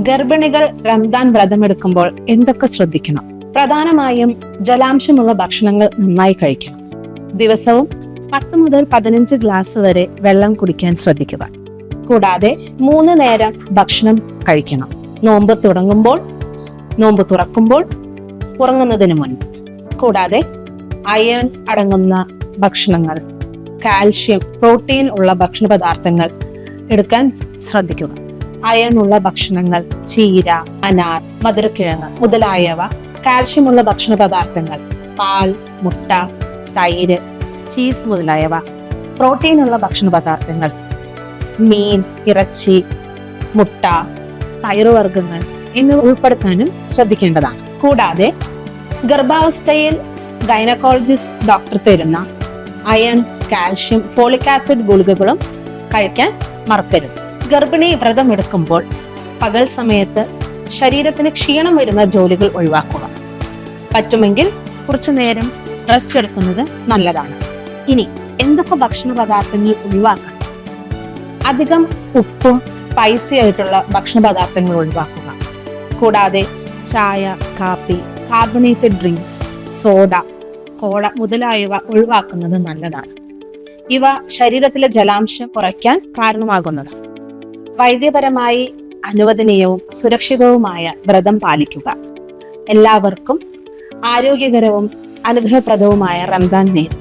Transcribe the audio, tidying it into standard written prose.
ഗർഭിണികൾ റംദാൻ വ്രതമെടുക്കുമ്പോൾ എന്തൊക്കെ ശ്രദ്ധിക്കണം? പ്രധാനമായും ജലാംശമുള്ള ഭക്ഷണങ്ങൾ നന്നായി കഴിക്കണം. ദിവസവും 10 മുതൽ 15 ഗ്ലാസ് വരെ വെള്ളം കുടിക്കാൻ ശ്രദ്ധിക്കുക. കൂടാതെ 3 നേരം ഭക്ഷണം കഴിക്കണം. നോമ്പ് തുടങ്ങുമ്പോൾ, നോമ്പ് തുറക്കുമ്പോൾ, ഉറങ്ങുന്നതിന് മുൻപ്. കൂടാതെ അയൺ അടങ്ങുന്ന ഭക്ഷണങ്ങൾ, കാൽഷ്യം, പ്രോട്ടീൻ ഉള്ള ഭക്ഷണ പദാർത്ഥങ്ങൾ എടുക്കാൻ ശ്രദ്ധിക്കുക. അയൺ ഉള്ള ഭക്ഷണങ്ങൾ ചീര, അനാർ, മധുരക്കിഴങ്ങ് മുതലായവ, കാൽഷ്യമുള്ള ഭക്ഷണ പദാർത്ഥങ്ങൾ പാൽ, മുട്ട, തൈര്, ചീസ് മുതലായവ, പ്രോട്ടീൻ ഉള്ള ഭക്ഷണ പദാർത്ഥങ്ങൾ മീൻ, ഇറച്ചി, മുട്ട, പയറുവർഗ്ഗങ്ങൾ എന്നിവ ഉൾപ്പെടുത്താനും ശ്രദ്ധിക്കേണ്ടതാണ്. കൂടാതെ ഗർഭാവസ്ഥയിൽ ഗൈനക്കോളജിസ്റ്റ് ഡോക്ടർ തരുന്ന അയൺ, കാൽഷ്യം, ഫോളിക് ആസിഡ് ഗുളികകളും കഴിക്കാൻ മറക്കരുത്. ഗർഭിണി വ്രതമെടുക്കുമ്പോൾ പകൽ സമയത്ത് ശരീരത്തിന് ക്ഷീണം വരുന്ന ജോലികൾ ഒഴിവാക്കുക. പറ്റുമെങ്കിൽ കുറച്ചു നേരം റെസ്റ്റ് എടുക്കുന്നത് നല്ലതാണ്. ഇനി എന്തൊക്കെ ഭക്ഷണ പദാർത്ഥങ്ങൾ ഒഴിവാക്കണം? അധികം ഉപ്പും സ്പൈസി ആയിട്ടുള്ള ഭക്ഷണ പദാർത്ഥങ്ങൾ ഒഴിവാക്കുക. കൂടാതെ ചായ, കാപ്പി, കാർബണേറ്റഡ് ഡ്രിങ്ക്സ്, സോഡ, കോള മുതലായവ ഒഴിവാക്കുന്നത് നല്ലതാണ്. ഇവ ശരീരത്തിലെ ജലാംശം കുറയ്ക്കാൻ കാരണമാകുന്നതാണ്. വൈദ്യപരമായി അനുവദനീയവും സുരക്ഷിതവുമായ വ്രതം പാലിക്കുക. എല്ലാവർക്കും ആരോഗ്യകരവും അനുഗ്രഹപ്രദവുമായ റംദാൻ നേരം.